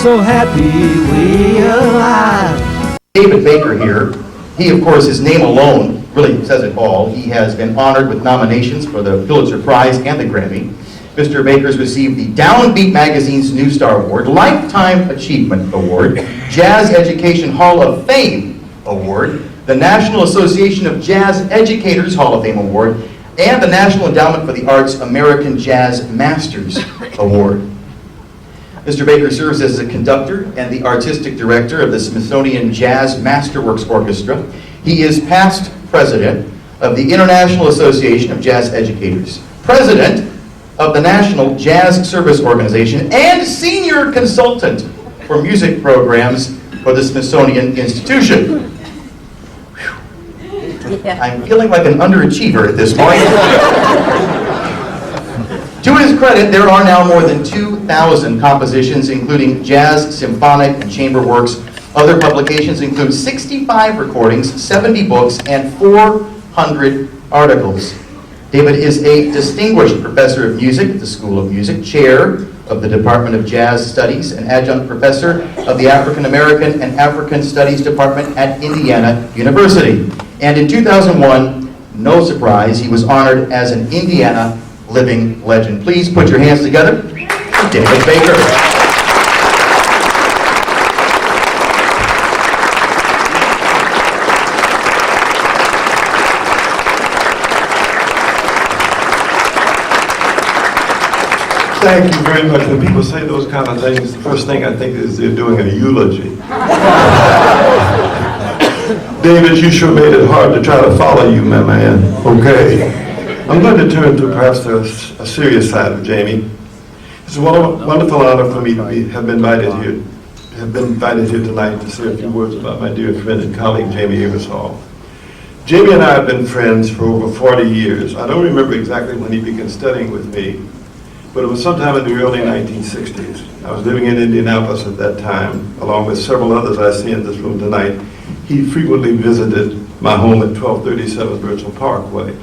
so happy we alive. David Baker here. He, of course, his name alone really says it all. He has been honored with nominations for the Pulitzer Prize and the Grammy. Mr. Baker's received the Downbeat Magazine's New Star Award, Lifetime Achievement Award, Jazz Education Hall of Fame Award, the National Association of Jazz Educators Hall of Fame Award, and the National Endowment for the Arts American Jazz Masters Award. Mr. Baker serves as a conductor and the artistic director of the Smithsonian Jazz Masterworks Orchestra. He is past president of the International Association of Jazz Educators, president of the National Jazz Service Organization, and senior consultant for music programs for the Smithsonian Institution. Yeah. I'm feeling like an underachiever at this point. To his credit, there are now more than 2,000 compositions, including jazz, symphonic, and chamber works. Other publications include 65 recordings, 70 books, and 400 articles. David is a distinguished professor of music at the School of Music, chair of the Department of Jazz Studies, and adjunct professor of the African American and African Studies Department at Indiana University. And in 2001, no surprise, he was honored as an Indiana Living Legend. Please put your hands together for David Baker. Thank you very much. When people say those kind of things, the first thing I think is they're doing a eulogy. David, you sure made it hard to try to follow you, my man. Okay. I'm going to turn to perhaps a serious side of Jamey. It's a wonderful honor for me to have been invited here tonight to say a few words about my dear friend and colleague, Jamey Aebersold. Jamey and I have been friends for over 40 years. I don't remember exactly when he began studying with me, but it was sometime in the early 1960s. I was living in Indianapolis at that time, along with several others I see in this room tonight. He frequently visited my home at 1237 Virgil Parkway.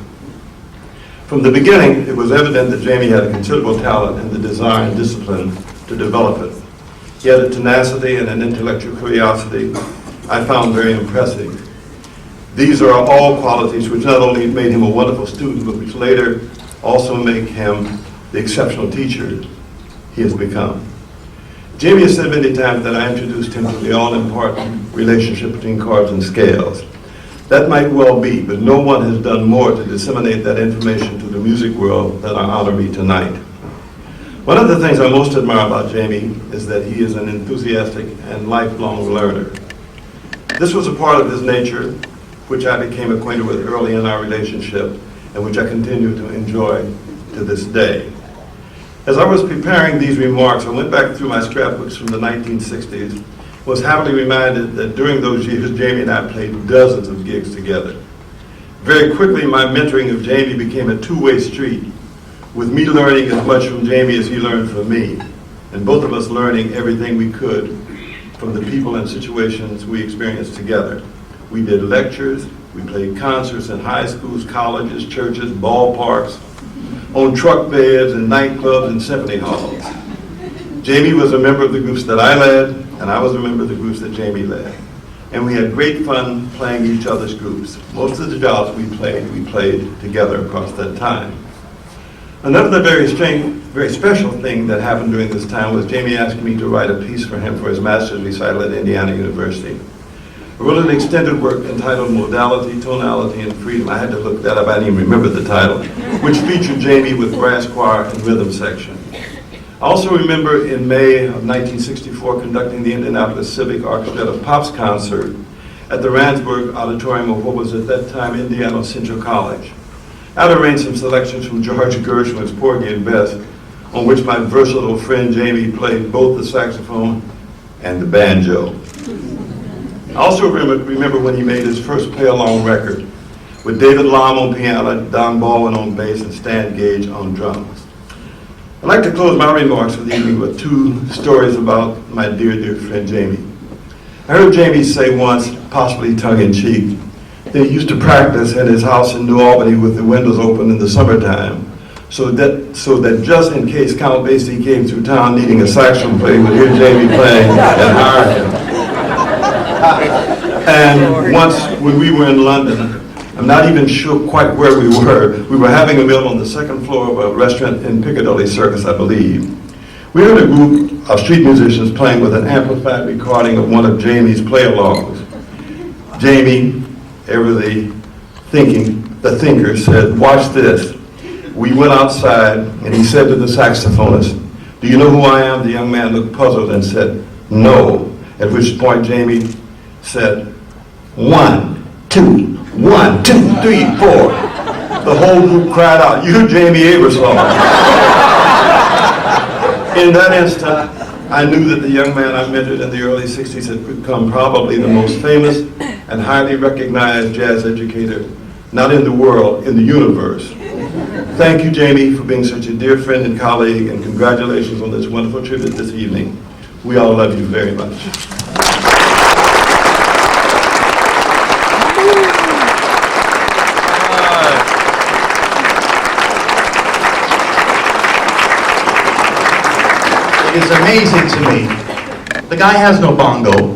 From the beginning, it was evident that Jamey had a considerable talent and the desire and discipline to develop it. He had a tenacity and an intellectual curiosity I found very impressive. These are all qualities which not only made him a wonderful student, but which later also make him the exceptional teacher he has become. Jamey has said many times that I introduced him to the all-important relationship between chords and scales. That might well be, but no one has done more to disseminate that information to the music world than I honor me tonight. One of the things I most admire about Jamey is that he is an enthusiastic and lifelong learner. This was a part of his nature, which I became acquainted with early in our relationship, and which I continue to enjoy to this day. As I was preparing these remarks, I went back through my scrapbooks from the 1960s, was happily reminded that during those years, Jamey and I played dozens of gigs together. Very quickly, my mentoring of Jamey became a two-way street, with me learning as much from Jamey as he learned from me, and both of us learning everything we could from the people and situations we experienced together. We did lectures, we played concerts in high schools, colleges, churches, ballparks, on truck beds, and nightclubs, and symphony halls. Jamey was a member of the groups that I led, and I was a member of the groups that Jamey led. And we had great fun playing each other's groups. Most of the jobs we played together across that time. Another very special thing that happened during this time was Jamey asked me to write a piece for him for his master's recital at Indiana University. I wrote an extended work entitled Modality, Tonality, and Freedom. I had to look that up, I didn't even remember the title, which featured Jamey with brass choir and rhythm section. I also remember in May of 1964 conducting the Indianapolis Civic Orchestra of Pop's concert at the Randsburg Auditorium of what was at that time Indiana Central College. I had arranged some selections from George Gershwin's Porgy and Bess, on which my versatile friend Jamey played both the saxophone and the banjo. I also remember when he made his first play-along record with David Lom on piano, Don Baldwin on bass, and Stan Gage on drums. I'd like to close my remarks for the evening with two stories about my dear, dear friend Jamey. I heard Jamey say once, possibly tongue-in-cheek, that he used to practice at his house in New Albany with the windows open in the summertime so that just in case Count Basie came through town needing a saxophone player, would hear Jamey playing and hire him. And once when we were in London, I'm not even sure quite where we were having a meal on the second floor of a restaurant in Piccadilly Circus, I believe. We heard a group of street musicians playing with an amplified recording of one of Jamey's play-alongs. Jamey, ever the thinker, said, "Watch this." We went outside and he said to the saxophonist, "Do you know who I am?" The young man looked puzzled and said, "No." At which point Jamey said, 1, 2, 1, 2, 3, 4. The whole group cried out, "You Jamey Aebersold." In that instant, I knew that the young man I mentored in the early 60s had become probably the most famous and highly recognized jazz educator, not in the world, in the universe. Thank you, Jamey, for being such a dear friend and colleague, and congratulations on this wonderful tribute this evening. We all love you very much. It's amazing to me. The guy has no bongo,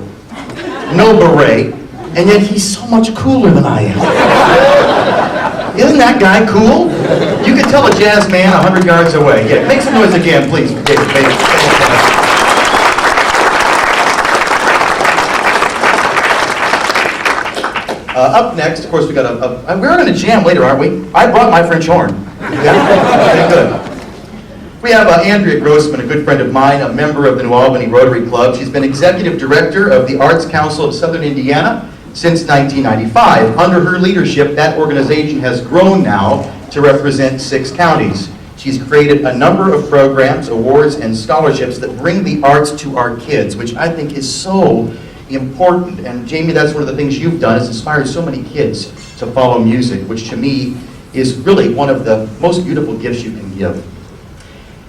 no beret, and yet he's so much cooler than I am. Isn't that guy cool? You can tell a jazz man 100 yards away. Yeah, make some noise again, please. Up next, of course, we got we're going to jam later, aren't we? I brought my French horn. Yeah? Okay, good. We have Andrea Grossman, a good friend of mine, a member of the New Albany Rotary Club. She's been executive director of the Arts Council of Southern Indiana since 1995. Under her leadership, that organization has grown now to represent 6 counties. She's created a number of programs, awards, and scholarships that bring the arts to our kids, which I think is so important. And Jamey, that's one of the things you've done, is inspired so many kids to follow music, which to me is really one of the most beautiful gifts you can give.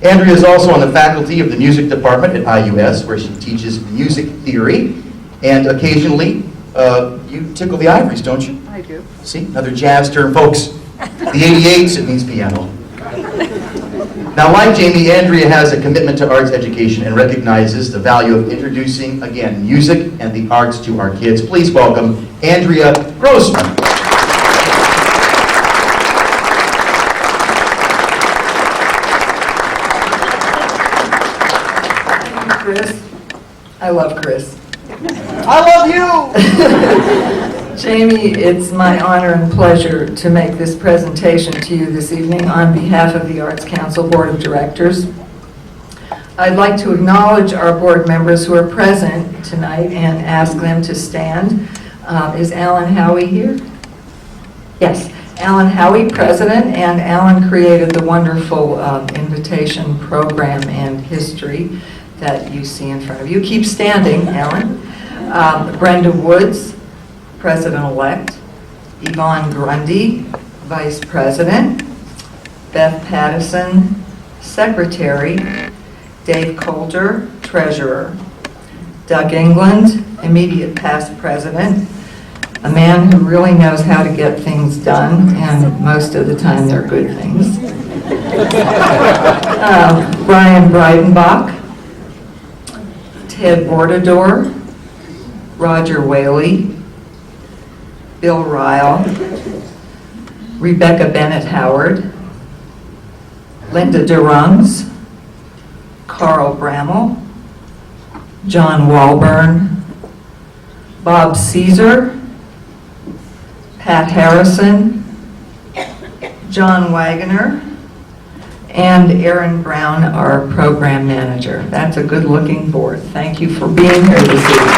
Andrea is also on the faculty of the music department at IUS, where she teaches music theory, and occasionally you tickle the ivories, don't you? I do. See, another jazz term, folks. The 88s, it means piano. Now, like Jamey, Andrea has a commitment to arts education and recognizes the value of introducing, again, music and the arts to our kids. Please welcome Andrea Grossman. Chris. I love Chris. I love you! Jamey, it's my honor and pleasure to make this presentation to you this evening on behalf of the Arts Council Board of Directors. I'd like to acknowledge our board members who are present tonight and ask them to stand. Is Alan Howie here? Yes. Alan Howie, president, and Alan created the wonderful invitation program and history that you see in front of you. Keep standing, Alan. Brenda Woods, president-elect. Yvonne Grundy, vice president. Beth Pattison, secretary. Dave Coulter, treasurer. Doug England, immediate past president. A man who really knows how to get things done, and most of the time they're good things. Brian Breidenbach, Ted Bordador, Roger Whaley, Bill Ryle, Rebecca Bennett Howard, Linda DeRungs, Carl Brammel, John Walburn, Bob Caesar, Pat Harrison, John Wagoner, and Aaron Brown, our program manager. That's a good-looking board. Thank you for being here this evening.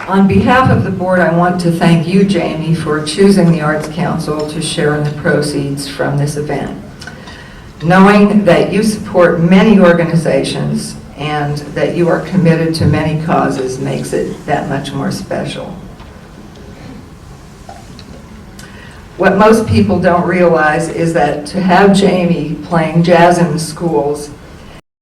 On behalf of the board, I want to thank you, Jamey, for choosing the Arts Council to share in the proceeds from this event. Knowing that you support many organizations and that you are committed to many causes makes it that much more special. What most people don't realize is that to have Jamey playing jazz in the schools